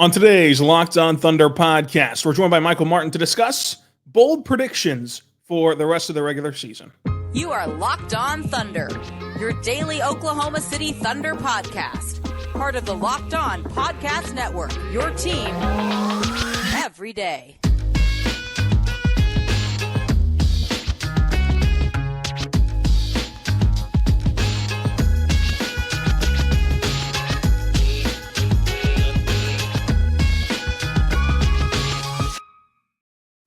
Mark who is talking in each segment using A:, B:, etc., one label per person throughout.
A: On today's Locked On Thunder podcast, we're joined by Michael Martin to discuss bold predictions for the rest of the regular season.
B: You are Locked On Thunder, your daily Oklahoma City Thunder podcast. Part of the Locked On Podcast Network, your team every day.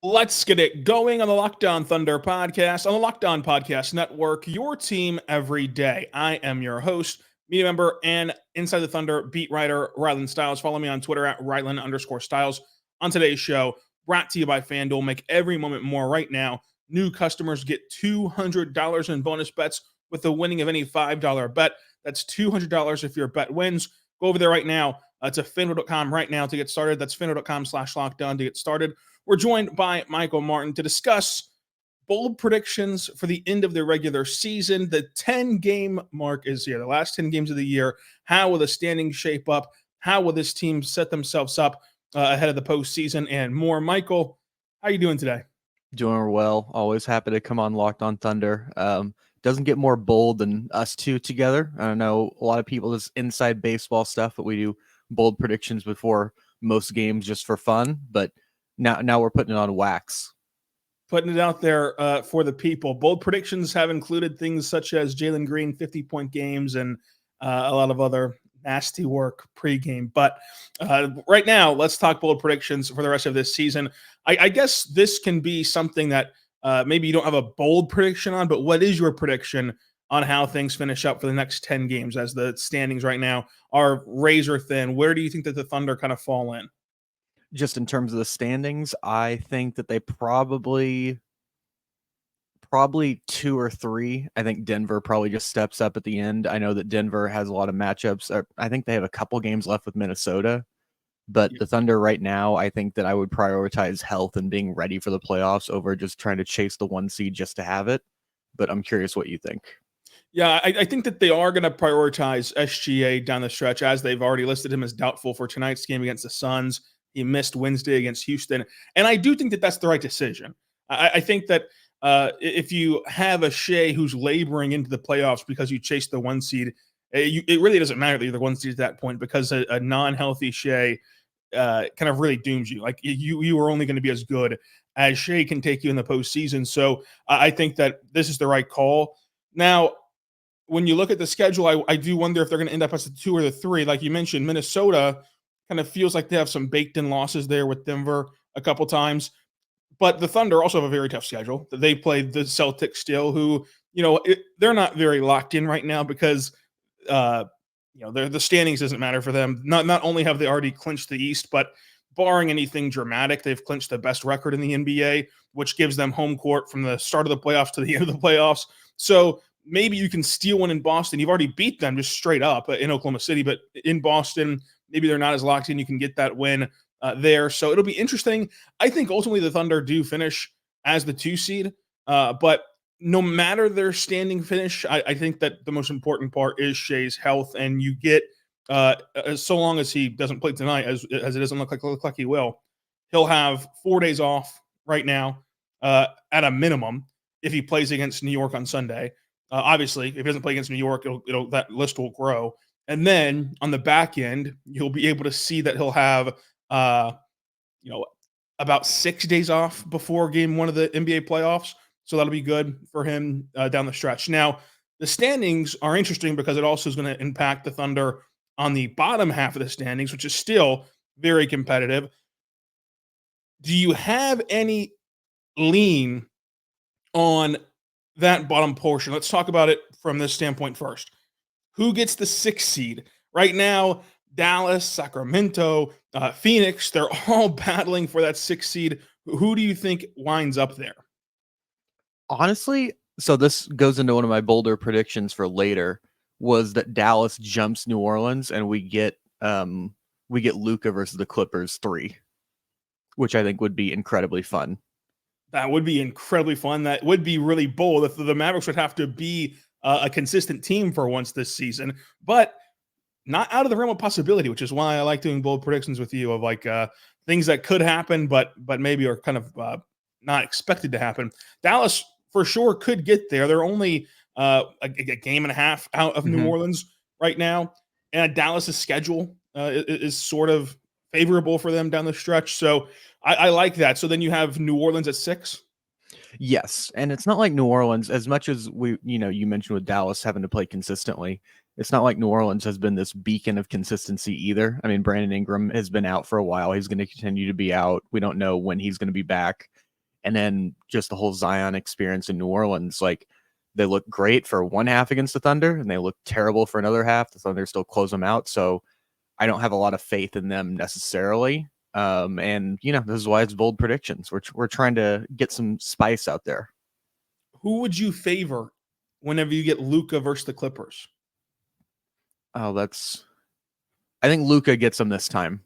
A: Let's get it going on the Locked On Thunder podcast, on the Locked On Podcast Network, your team every day. I am your host, media member, and Inside the Thunder beat writer, Rylan Stiles. Follow me on Twitter at Rylan_Stiles. On today's show, brought to you by FanDuel. Make every moment more right now. New customers get $200 in bonus bets with the winning of any $5 bet. That's $200 if your bet wins. Go over there right now to FanDuel.com right now to get started. That's FanDuel.com/lockdown to get started. We're joined by Michael Martin to discuss bold predictions for the end of the regular season. The 10-game mark is here, the last 10 games of the year. How will the standings shape up? How will this team set themselves up ahead of the postseason and more? Michael, how are you doing today?
C: Doing well. Always happy to come on Locked On Thunder. Doesn't get more bold than us two together. I know a lot of people just inside baseball stuff, but we do bold predictions before most games just for fun. But now we're putting it on wax.
A: Putting it out there for the people. Bold predictions have included things such as Jalen Green 50-point games and a lot of other nasty work pregame. But right now, let's talk bold predictions for the rest of this season. I guess this can be something that maybe you don't have a bold prediction on, but what is your prediction on how things finish up for the next 10 games as the standings right now are razor thin? Where do you think that the Thunder kind of fall in?
C: Just in terms of the standings, I think that they probably 2 or 3. I think Denver probably just steps up at the end. I know that Denver has a lot of matchups. I think they have a couple games left with Minnesota, but the Thunder right now, I think that I would prioritize health and being ready for the playoffs over just trying to chase the 1 seed just to have it. But I'm curious what you think.
A: Yeah, I think that they are going to prioritize SGA down the stretch, as they've already listed him as doubtful for tonight's game against the Suns. He missed Wednesday against Houston. And I do think that that's the right decision. I think that if you have a Shai who's laboring into the playoffs because you chased the 1 seed, it really doesn't matter that you're the 1 seed at that point, because a non-healthy Shai kind of really dooms you. Like you are only going to be as good as Shai can take you in the postseason. So I think that this is the right call. Now, when you look at the schedule, I do wonder if they're going to end up as the 2 or the 3. Like you mentioned, Minnesota kind of feels like they have some baked-in losses there with Denver a couple times. But the Thunder also have a very tough schedule. They played the Celtics still, who, they're not very locked in right now because, the standings doesn't matter for them. Not only have they already clinched the East, but barring anything dramatic, they've clinched the best record in the NBA, which gives them home court from the start of the playoffs to the end of the playoffs. So maybe you can steal one in Boston. You've already beat them just straight up in Oklahoma City, but in Boston, maybe they're not as locked in. You can get that win there. So it'll be interesting. I think ultimately the Thunder do finish as the 2 seed, but no matter their standing finish, I think that the most important part is Shai's health, and you get so long as he doesn't play tonight, as it doesn't look like he will, he'll have 4 days off right now at a minimum if he plays against New York on Sunday. Obviously, if he doesn't play against New York, that list will grow. And then on the back end, you'll be able to see that he'll have, about 6 days off before game 1 of the NBA playoffs. So that'll be good for him down the stretch. Now, the standings are interesting because it also is going to impact the Thunder on the bottom half of the standings, which is still very competitive. Do you have any lean on that bottom portion? Let's talk about it from this standpoint first. Who gets the 6th seed? Right now, Dallas, Sacramento, Phoenix, they're all battling for that 6th seed. Who do you think winds up there?
C: Honestly, so this goes into one of my bolder predictions for later, was that Dallas jumps New Orleans and we get Luka versus the Clippers 3, which I think would be incredibly fun.
A: That would be incredibly fun. That would be really bold. If the Mavericks would have to be a consistent team for once this season. But not out of the realm of possibility, which is why I like doing bold predictions with you of like things that could happen, but maybe are kind of not expected to happen. Dallas for sure could get there. They're only a game and a half out of New Orleans right now, and Dallas's schedule is sort of favorable for them down the stretch. So I like that. So then you have New Orleans at 6.
C: Yes, and it's not like New Orleans, as much as you mentioned with Dallas having to play consistently, it's not like New Orleans has been this beacon of consistency either. I mean, Brandon Ingram has been out for a while. He's going to continue to be out. We don't know when he's going to be back. And then just the whole Zion experience in New Orleans, like they look great for one half against the Thunder and they look terrible for another half. The Thunder still close them out. So I don't have a lot of faith in them necessarily. And this is why it's bold predictions. We're trying to get some spice out there.
A: Who would you favor whenever you get Luka versus the Clippers?
C: Oh, I think Luka gets them this time.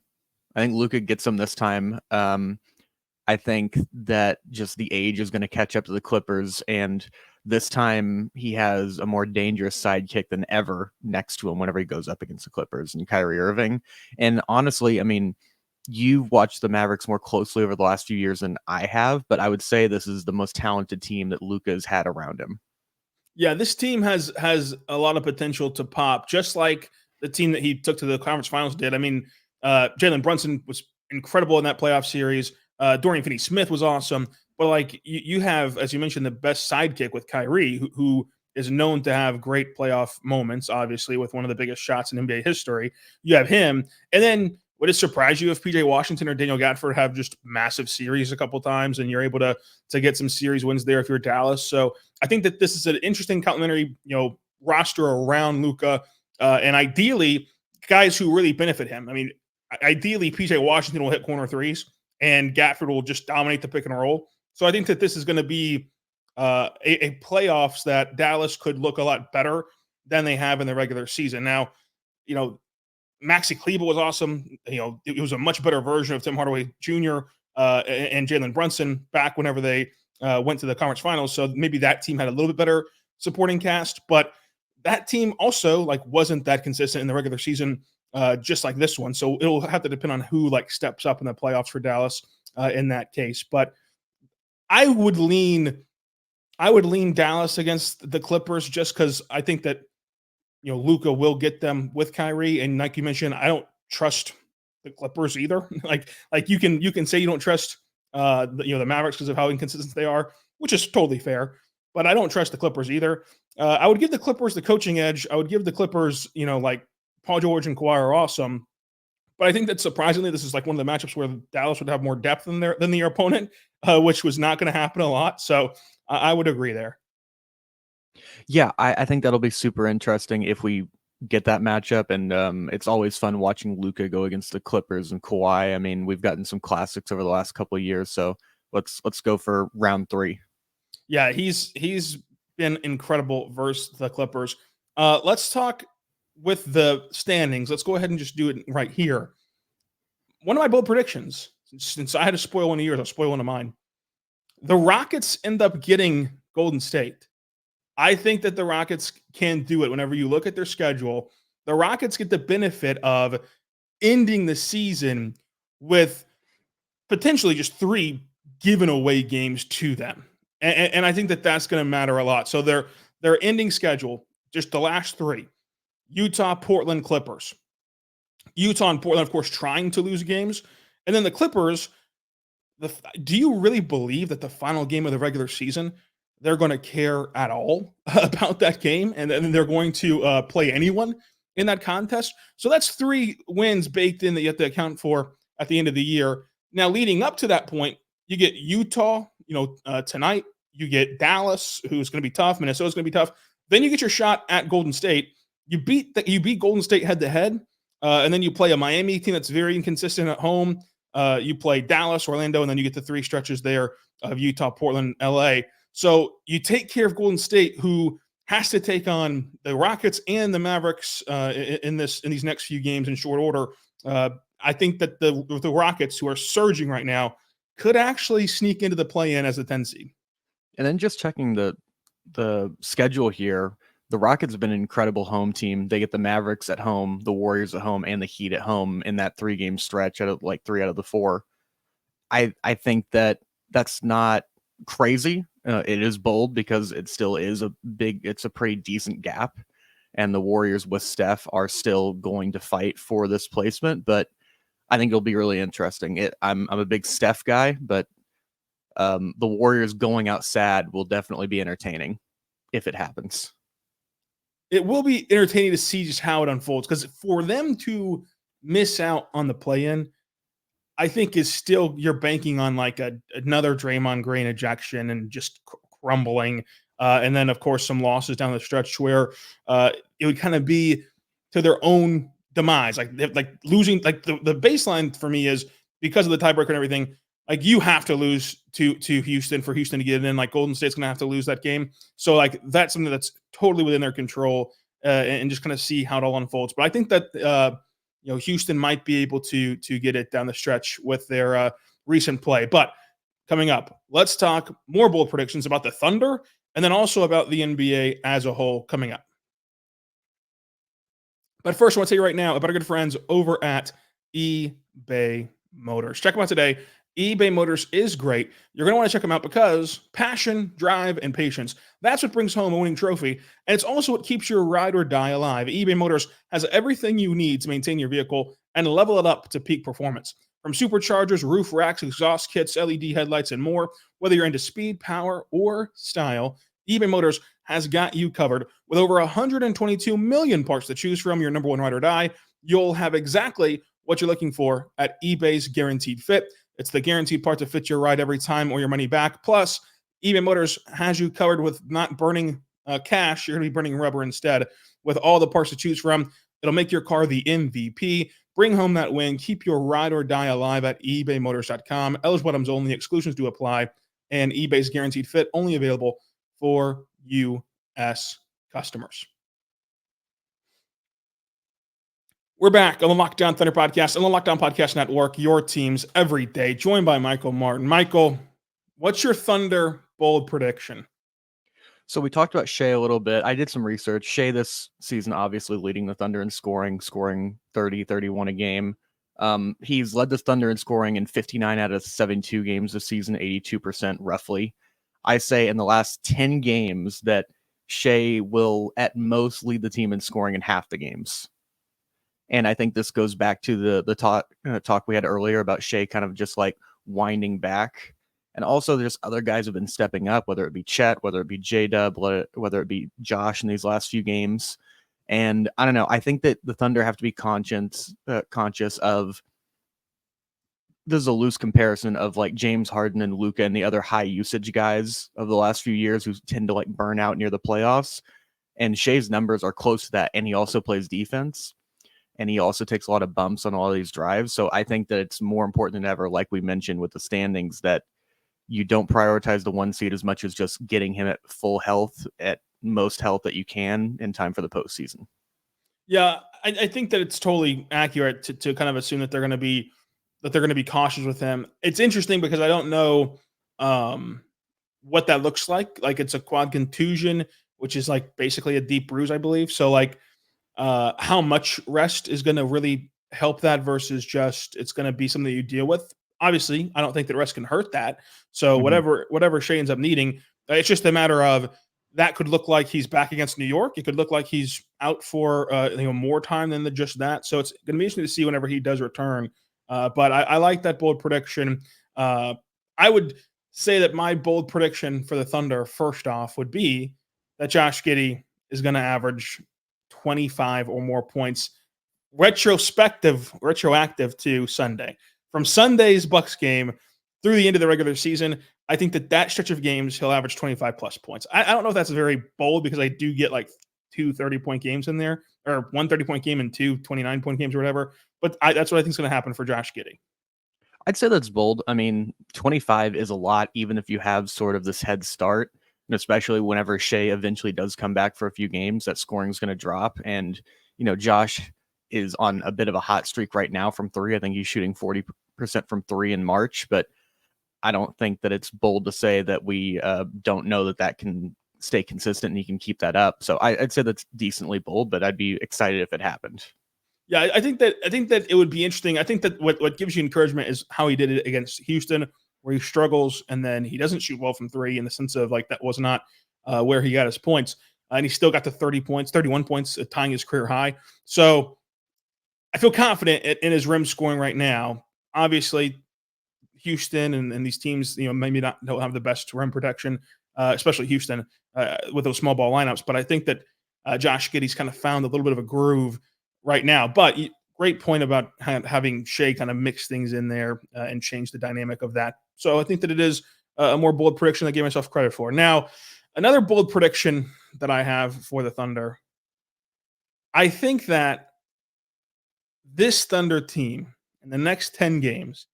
C: I think that just the age is going to catch up to the Clippers, and this time he has a more dangerous sidekick than ever next to him whenever he goes up against the Clippers and Kyrie Irving. And honestly, I mean, you've watched the Mavericks more closely over the last few years than I have, but I would say this is the most talented team that Luka has had around him.
A: Yeah, this team has a lot of potential to pop, just like the team that he took to the conference finals did. I mean, Jalen Brunson was incredible in that playoff series. Dorian Finney-Smith was awesome. But like you have, as you mentioned, the best sidekick with Kyrie, who is known to have great playoff moments, obviously, with one of the biggest shots in NBA history. You have him. And then would it surprise you if PJ Washington or Daniel Gafford have just massive series a couple times and you're able to get some series wins there if you're Dallas? So I think that this is an interesting complementary, roster around Luka, and ideally guys who really benefit him. I mean, ideally PJ Washington will hit corner threes and Gafford will just dominate the pick and roll. So I think that this is going to be a playoffs that Dallas could look a lot better than they have in the regular season. Now, Maxi Kleber was awesome. It was a much better version of Tim Hardaway Jr. And Jalen Brunson back whenever they went to the conference finals. So maybe that team had a little bit better supporting cast, but that team also wasn't that consistent in the regular season, just like this one. So it'll have to depend on who steps up in the playoffs for Dallas in that case. But I would lean Dallas against the Clippers just because I think that Luka will get them with Kyrie, and like you mentioned, I don't trust the Clippers either. like you can say you don't trust the Mavericks because of how inconsistent they are, which is totally fair. But I don't trust the Clippers either. I would give the Clippers the coaching edge. I would give the Clippers, Paul George and Kawhi are awesome, but I think that surprisingly, this is one of the matchups where Dallas would have more depth than their opponent, which was not going to happen a lot. So I would agree there.
C: Yeah, I think that'll be super interesting if we get that matchup, and it's always fun watching Luka go against the Clippers and Kawhi. I mean, we've gotten some classics over the last couple of years, so let's go for round 3.
A: Yeah, he's been incredible versus the Clippers. Let's talk with the standings. Let's go ahead and just do it right here. One of my bold predictions, since I had to spoil one of yours, I'll spoil one of mine. The Rockets end up getting Golden State. I think that the Rockets can do it. Whenever you look at their schedule, the Rockets get the benefit of ending the season with potentially just 3 given away games to them. And I think that that's going to matter a lot. So their ending schedule, just the last 3, Utah, Portland, Clippers. Utah and Portland, of course, trying to lose games. And then the Clippers, do you really believe that the final game of the regular season, they're going to care at all about that game, and then they're going to play anyone in that contest? So that's 3 wins baked in that you have to account for at the end of the year. Now, leading up to that point, you get Utah, tonight. You get Dallas, who's going to be tough. Minnesota's going to be tough. Then you get your shot at Golden State. You beat Golden State head-to-head, and then you play a Miami team that's very inconsistent at home. You play Dallas, Orlando, and then you get the 3 stretches there of Utah, Portland, LA. So you take care of Golden State, who has to take on the Rockets and the Mavericks in these next few games in short order. I think that the Rockets, who are surging right now, could actually sneak into the play-in as a 10 seed.
C: And then just checking the schedule here, the Rockets have been an incredible home team. They get the Mavericks at home, the Warriors at home, and the Heat at home in that 3-game stretch out of like 3 out of the 4. I think that that's not crazy. It is bold because it still is it's a pretty decent gap. And the Warriors with Steph are still going to fight for this placement, but I think it'll be really interesting. I'm a big Steph guy, but the Warriors going out sad will definitely be entertaining if it happens.
A: It will be entertaining to see just how it unfolds, because for them to miss out on the play-in, I think is still, you're banking on like another Draymond Green ejection and just crumbling. And then, of course, some losses down the stretch where it would kind of be to their own demise. Like losing, like the baseline for me is, because of the tiebreaker and everything, like you have to lose to Houston for Houston to get in. Like Golden State's going to have to lose that game. So like that's something that's totally within their control, and just kind of see how it all unfolds. But I think that Houston might be able to get it down the stretch with their recent play. But coming up, let's talk more bold predictions about the Thunder, and then also about the NBA as a whole coming up. But first, I want to tell you right now about our good friends over at eBay Motors. Check them out today. eBay Motors is great. You're going to want to check them out because passion, drive, and patience, that's what brings home a winning trophy. And it's also what keeps your ride or die alive. eBay Motors has everything you need to maintain your vehicle and level it up to peak performance. From superchargers, roof racks, exhaust kits, LED headlights, and more, whether you're into speed, power, or style, eBay Motors has got you covered. With over 122 million parts to choose from, your number one ride or die, you'll have exactly what you're looking for at eBay's Guaranteed Fit. It's the guaranteed part to fit your ride every time or your money back. Plus, eBay Motors has you covered with not burning cash. You're going to be burning rubber instead. With all the parts to choose from, it'll make your car the MVP. Bring home that win. Keep your ride or die alive at ebaymotors.com. Eligible items only. Exclusions do apply. And eBay's Guaranteed Fit only available for U.S. customers. We're back on the Locked On Thunder podcast and the Locked On Podcast Network, your teams every day, joined by Michael Martin. Michael, what's your Thunder bold prediction?
C: So we talked about Shai a little bit. I did some research. Shai this season obviously leading the Thunder in scoring 30, 31 a game. He's led the Thunder in scoring in 59 out of 72 games this season, 82% roughly. I say in the last 10 games that Shai will at most lead the team in scoring in half the games. And I think this goes back to the talk we had earlier about Shai kind of just like winding back. And also there's other guys who've been stepping up, whether it be Chet, whether it be J-Dub, whether it be Josh in these last few games. And I don't know, I think that the Thunder have to be conscious of, this is a loose comparison of like James Harden and Luka and the other high usage guys of the last few years who tend to like burn out near the playoffs. And Shai's numbers are close to that. And he also plays defense. And he also takes a lot of bumps on all these drives. So I think that it's more important than ever, like we mentioned with the standings, that you don't prioritize the 1 seed as much as just getting him at full health, at most health that you can in time for the postseason.
A: Yeah, I think that it's totally accurate to kind of assume that they're going to be cautious with him. It's interesting because I don't know what that looks like. Like it's a quad contusion, which is like basically a deep bruise, I believe. So like, how much rest is going to really help that versus just it's going to be something that you deal with. Obviously, I don't think that rest can hurt that. So whatever Shai ends up needing, it's just a matter of that could look like he's back against New York. It could look like he's out for more time than just that. So it's going to be interesting to see whenever he does return. But I like that bold prediction. I would say that my bold prediction for the Thunder, first off, would be that Josh Giddey is going to average 25 or more points retroactive to Sunday. From Sunday's Bucks game through the end of the regular season, I think that stretch of games he'll average 25 plus points. I don't know if that's very bold because I do get like 2 30-point games in there, or 1 30-point game and 2 29-point games or whatever. But that's what I think is going to happen for Josh Giddey.
C: I'd say that's bold. I mean, 25 is a lot, even if you have sort of this head start. And especially whenever Shai eventually does come back for a few games, that scoring is going to drop. And, Josh is on a bit of a hot streak right now from 3. I think he's shooting 40% from 3 in March, but I don't think that it's bold to say that we don't know that can stay consistent and he can keep that up. So I'd say that's decently bold, but I'd be excited if it happened.
A: Yeah, I think that it would be interesting. I think that what gives you encouragement is how he did it against Houston, where he struggles and then he doesn't shoot well from three, in the sense of like that was not where he got his points, and he still got to 31 points, tying his career high. So I feel confident in his rim scoring right now. Obviously, Houston and these teams, maybe don't have the best rim protection, especially Houston with those small ball lineups. But I think that Josh Giddey's kind of found a little bit of a groove right now. But great point about having Shai kind of mix things in there and change the dynamic of that. So I think that it is a more bold prediction I gave myself credit for. Now, another bold prediction that I have for the Thunder, I think that this Thunder team in the next 10 games,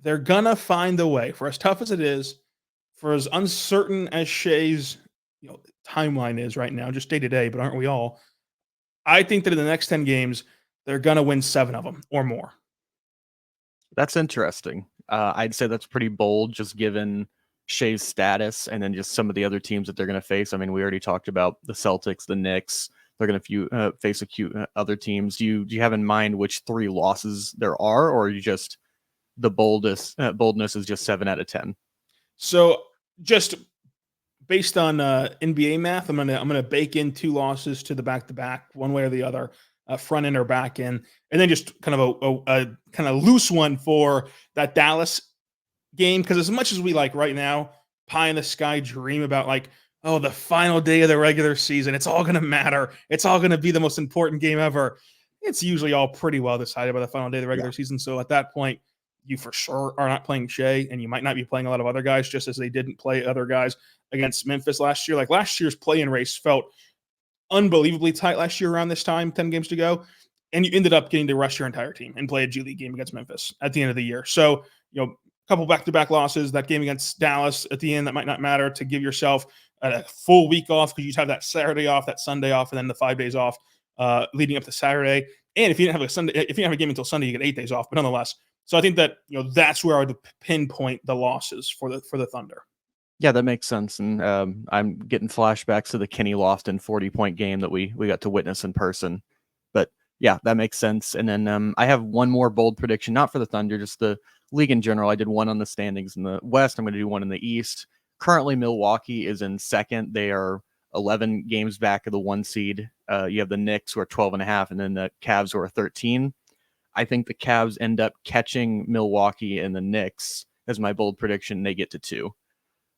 A: they're going to find a way, for as tough as it is, for as uncertain as Shai's timeline is right now, just day to day, but aren't we all? I think that in the next 10 games, they're going to win 7 of them or more.
C: That's interesting. I'd say that's pretty bold, just given Shai's status and then just some of the other teams that they're going to face. I mean, we already talked about the Celtics, the Knicks. They're going to face a few other teams. Do you have in mind which 3 losses there are, or are you just the boldness is just 7 out of 10?
A: So just based on NBA math, I'm gonna bake in 2 losses to the back-to-back, one way or the other, front end or back end, and then just kind of a kind of loose one for that Dallas game. Because as much as we like right now, pie in the sky dream about like, oh, the final day of the regular season, it's all gonna matter. It's all gonna be the most important game ever. It's usually all pretty well decided by the final day of the regular season. So at that point, you for sure are not playing Shai, and you might not be playing a lot of other guys, just as they didn't play other guys against Memphis last year. Like last year's play-in race felt unbelievably tight last year around this time, 10 games to go, and you ended up getting to rush your entire team and play a G League game against Memphis at the end of the year. So, a couple back-to-back losses, that game against Dallas at the end, that might not matter, to give yourself a full week off, because you'd have that Saturday off, that Sunday off, and then the 5 days off leading up to Saturday. And if you didn't have a game until Sunday, you get 8 days off, but nonetheless. So I think that that's where I would pinpoint the losses for the Thunder.
C: Yeah, that makes sense. And I'm getting flashbacks to the Kenny Lofton 40-point game that we got to witness in person. But yeah, that makes sense. And then I have one more bold prediction, not for the Thunder, just the league in general. I did one on the standings in the West. I'm going to do one in the East. Currently, Milwaukee is in second. They are 11 games back of the 1 seed. You have the Knicks, who are 12.5, and then the Cavs, who are 13. I think the Cavs end up catching Milwaukee and the Knicks as my bold prediction. They get to 2.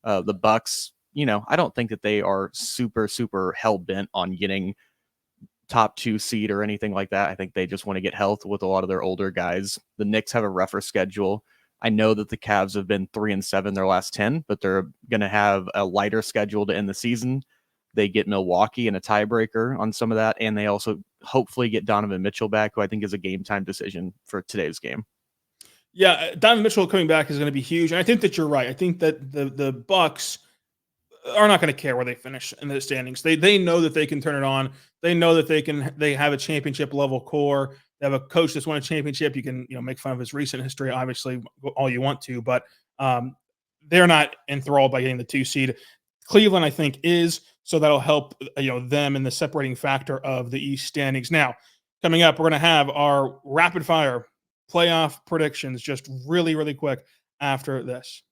C: The Bucks, I don't think that they are super, super hell-bent on getting top 2 seed or anything like that. I think they just want to get health with a lot of their older guys. The Knicks have a rougher schedule. I know that the Cavs have been 3-7 their last 10, but they're going to have a lighter schedule to end the season. They get Milwaukee in a tiebreaker on some of that, and they also hopefully get Donovan Mitchell back, who I think is a game-time decision for today's game.
A: Yeah, Donovan Mitchell coming back is going to be huge, and I think that you're right. I think that the Bucks are not going to care where they finish in the standings. They know that they can turn it on. They know that they have a championship level core. They have a coach that's won a championship. You can make fun of his recent history, obviously, all you want to, but they're not enthralled by getting the 2 seed. Cleveland, I think, is, so that'll help them in the separating factor of the East standings. Now, coming up, we're going to have our rapid fire playoff predictions just really, really quick after this.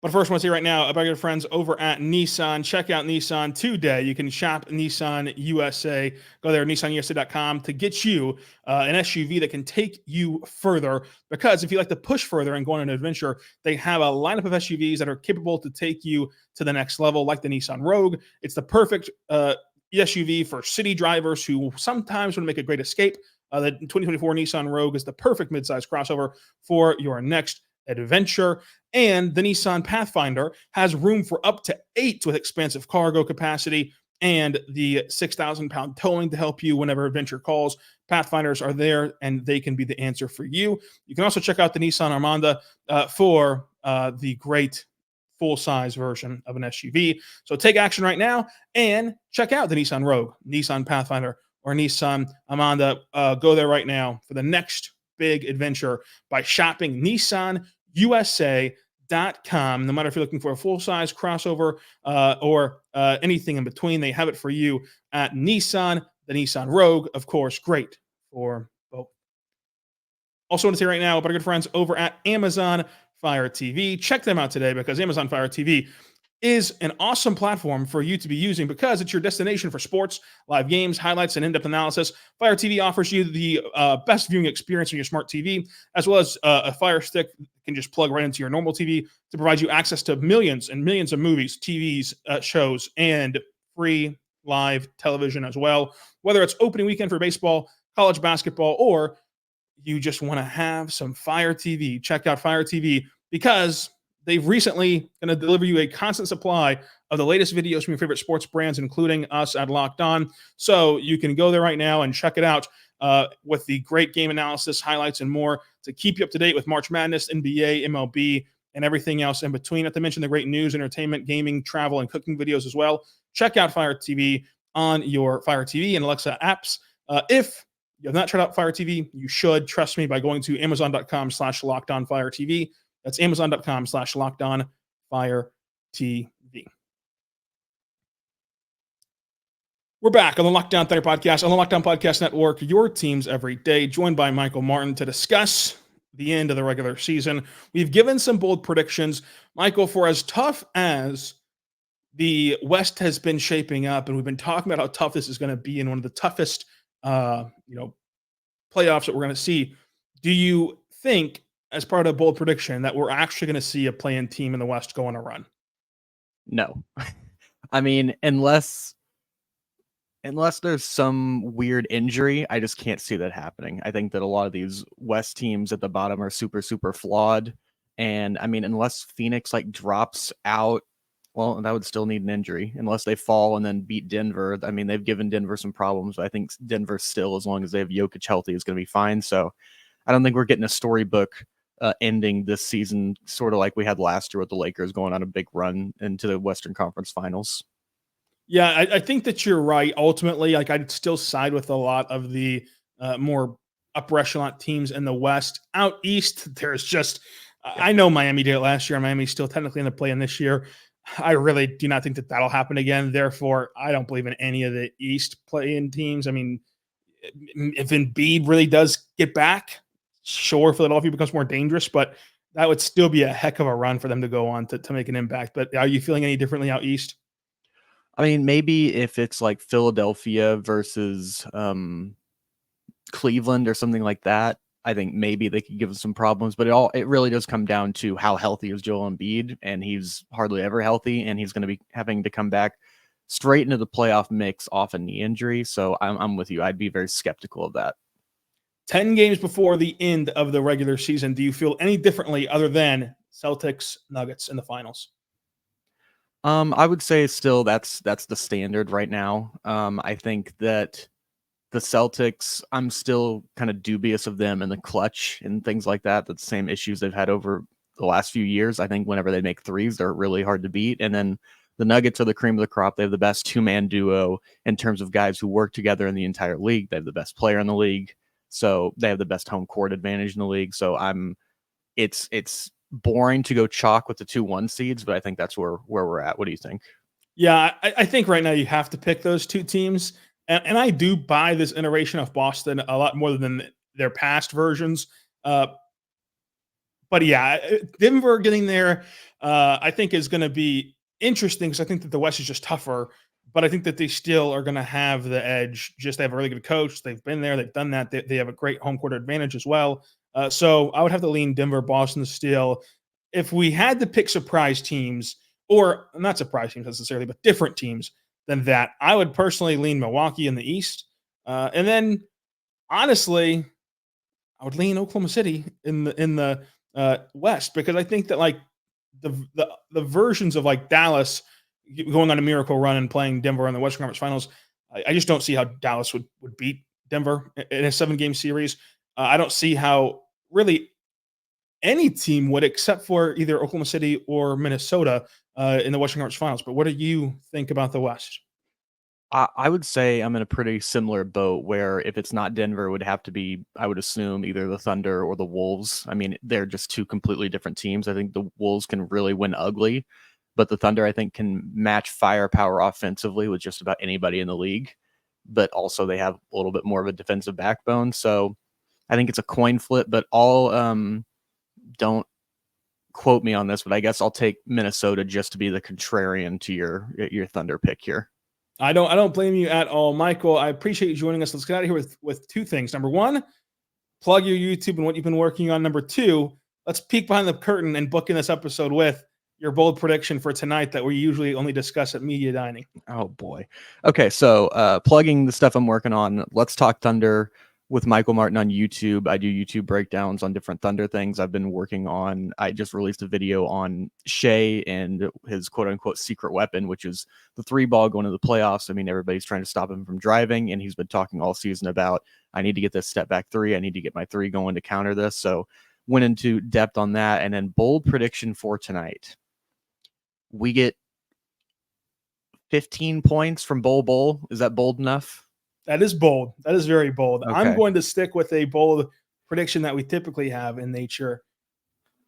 A: But first, I want to say right now about your friends over at Nissan. Check out Nissan today. You can shop Nissan USA. Go there, nissanusa.com, to get you an SUV that can take you further. Because if you like to push further and go on an adventure, they have a lineup of SUVs that are capable to take you to the next level, like the Nissan Rogue. It's the perfect SUV for city drivers who sometimes want to make a great escape. The 2024 Nissan Rogue is the perfect midsize crossover for your next adventure. And the Nissan Pathfinder has room for up to 8 with expansive cargo capacity and the 6,000-pound towing to help you whenever adventure calls. Pathfinders are there, and they can be the answer for you. You can also check out the Nissan Armada for the great full-size version of an SUV. So take action right now and check out the Nissan Rogue, Nissan Pathfinder, or Nissan Armada. Go there right now for the next big adventure by shopping NissanUSA.com. Nissan.com. No matter if you're looking for a full-size crossover or anything in between, they have it for you at Nissan. The Nissan Rogue, of course, great for both. Also want to say right now about our good friends over at Amazon Fire TV. Check them out today because Amazon Fire TV is an awesome platform for you to be using because it's your destination for sports, live games, highlights, and in-depth analysis. Fire TV offers you the best viewing experience on your smart TV, as well as a Fire Stick you can just plug right into your normal TV to provide you access to millions and millions of movies, TVs, shows, and free live television as well. Whether it's opening weekend for baseball, college basketball, or you just want to have some Fire TV, check out Fire TV because they've recently going to deliver you a constant supply of the latest videos from your favorite sports brands, including us at Locked On. So you can go there right now and check it out with the great game analysis, highlights, and more to keep you up to date with March Madness, NBA, MLB, and everything else in between. Not to mention the great news, entertainment, gaming, travel, and cooking videos as well. Check out Fire TV on your Fire TV and Alexa apps. If you have not tried out Fire TV, you should. Trust me by going to amazon.com/LockedOnFireTV. That's amazon.com/LockedOnFireTV. We're back on the Locked On Thunder podcast, on the Locked On Podcast Network, your teams every day, joined by Michael Martin to discuss the end of the regular season. We've given some bold predictions. Michael, for as tough as the West has been shaping up, and we've been talking about how tough this is going to be in one of the toughest playoffs that we're going to see, do you think, as part of a bold prediction, that we're actually going to see a play-in team in the West go on a run?
C: No. I mean, unless there's some weird injury, I just can't see that happening. I think that a lot of these West teams at the bottom are super, super flawed. And I mean, unless Phoenix drops out, well, that would still need an injury. Unless they fall and then beat Denver. I mean, they've given Denver some problems, but I think Denver still, as long as they have Jokic healthy, is going to be fine. So I don't think we're getting a storybook ending this season, sort of like we had last year with the Lakers going on a big run into the Western Conference Finals.
A: Yeah, I think that you're right. Ultimately, I'd still side with a lot of the more upper echelon teams in the West. Out East, there's just, I know Miami did it last year, and Miami's still technically in the play-in this year. I really do not think that that'll happen again. Therefore, I don't believe in any of the East play-in teams. I mean, if Embiid really does get back, sure, Philadelphia becomes more dangerous, but that would still be a heck of a run for them to go on to make an impact. But are you feeling any differently out East?
C: I mean, maybe if it's like Philadelphia versus Cleveland or something like that, I think maybe they could give us some problems. But it really does come down to how healthy is Joel Embiid, and he's hardly ever healthy, and he's going to be having to come back straight into the playoff mix off a knee injury. So I'm with you. I'd be very skeptical of that.
A: 10 games before the end of the regular season, do you feel any differently other than Celtics Nuggets in the finals?
C: I would say still that's the standard right now. I think that the Celtics, I'm still kind of dubious of them in the clutch and things like that. That's the same issues they've had over the last few years. I think whenever they make threes, they're really hard to beat. And then the Nuggets are the cream of the crop. They have the best two-man duo in terms of guys who work together in the entire league. They have the best player in the league. So they have the best home court advantage in the league. So it's boring to go chalk with the 2-1 seeds, but I think that's where we're at. What do you think?
A: Yeah, I think right now you have to pick those two teams. And I do buy this iteration of Boston a lot more than their past versions. But yeah, Denver getting there, I think is going to be interesting because I think that the West is just tougher. But I think that they still are going to have the edge. Just they have a really good coach. They've been there. They've done that. They have a great home court advantage as well. So I would have to lean Denver, Boston still. If we had to pick surprise teams, or not surprise teams necessarily, but different teams than that, I would personally lean Milwaukee in the East. And then, honestly, I would lean Oklahoma City in the West because I think that the versions of Dallas going on a miracle run and playing Denver in the Western Conference Finals, I just don't see how Dallas would beat Denver in a 7-game series. I don't see how really any team would, except for either Oklahoma City or Minnesota in the Western Conference Finals. But what do you think about the West?
C: I would say I'm in a pretty similar boat where if it's not Denver, it would have to be, I would assume, either the Thunder or the Wolves. I mean, they're just two completely different teams. I think the Wolves can really win ugly, but the Thunder, I think, can match firepower offensively with just about anybody in the league. But also they have a little bit more of a defensive backbone. So I think it's a coin flip, but don't quote me on this, but I guess I'll take Minnesota just to be the contrarian to your Thunder pick here.
A: I don't blame you at all, Michael. I appreciate you joining us. Let's get out of here with two things. Number one, plug your YouTube and what you've been working on. Number two, let's peek behind the curtain and book in this episode with your bold prediction for tonight that we usually only discuss at Media Dining.
C: Oh boy. Okay, so plugging the stuff I'm working on. Let's Talk Thunder with Michael Martin on YouTube. I do YouTube breakdowns on different Thunder things I've been working on. I just released a video on Shai and his quote unquote secret weapon, which is the 3-ball going to the playoffs. I mean, everybody's trying to stop him from driving, and he's been talking all season about, I need to get this step back 3. I need to get my 3 going to counter this. So went into depth on that. And then bold prediction for tonight. We get 15 points from Bull. Is that bold enough?
A: That is bold. That is very bold.
C: Okay.
A: I'm going to stick with a bold prediction that we typically have in nature.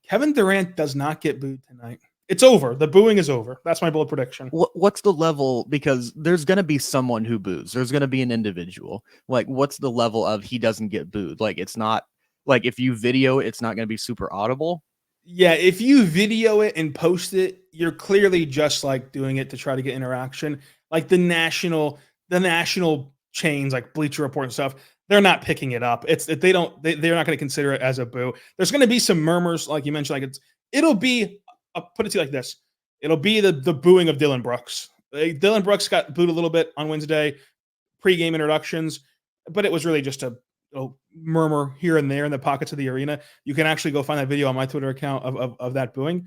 A: Kevin Durant does not get booed tonight. It's over. The booing is over. That's my bold prediction.
C: What's the level? Because there's going to be someone who boos. There's going to be an individual. Like, what's the level of he doesn't get booed? Like, it's not like if you video it, it's not going to be super audible.
A: Yeah, if you video it and post it, you're clearly just like doing it to try to get interaction. Like the national chains like Bleacher Report and stuff, they're not picking it up. They're not going to consider it as a boo. There's going to be some murmurs, like you mentioned. Like it'll be. I'll put it to you like this: it'll be the booing of Dylan Brooks. Dylan Brooks got booed a little bit on Wednesday, pre-game introductions, but it was really just a murmur here and there in the pockets of the arena. You can actually go find that video on my Twitter account of that booing.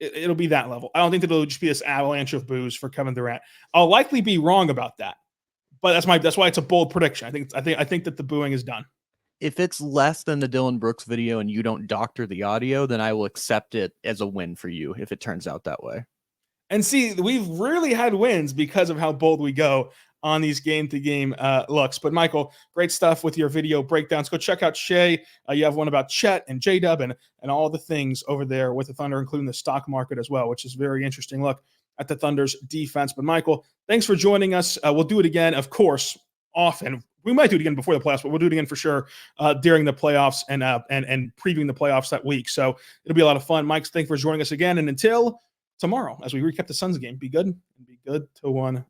A: It'll be that level. I don't think that it'll just be this avalanche of boos for Kevin Durant. I'll likely be wrong about that. But that's why it's a bold prediction. I think that the booing is done.
C: If it's less than the Dylan Brooks video and you don't doctor the audio, then I will accept it as a win for you if it turns out that way.
A: And see, we've rarely had wins because of how bold we go on these game-to-game looks. But Michael, great stuff with your video breakdowns. Go check out Shai. You have one about Chet and J-Dub and all the things over there with the Thunder, including the stock market as well, which is a very interesting look at the Thunder's defense. But Michael, thanks for joining us. We'll do it again, of course, often. We might do it again before the playoffs, but we'll do it again for sure during the playoffs and previewing the playoffs that week. So it'll be a lot of fun. Mike, thanks for joining us again. And until tomorrow, as we recap the Suns game, be good and be good to one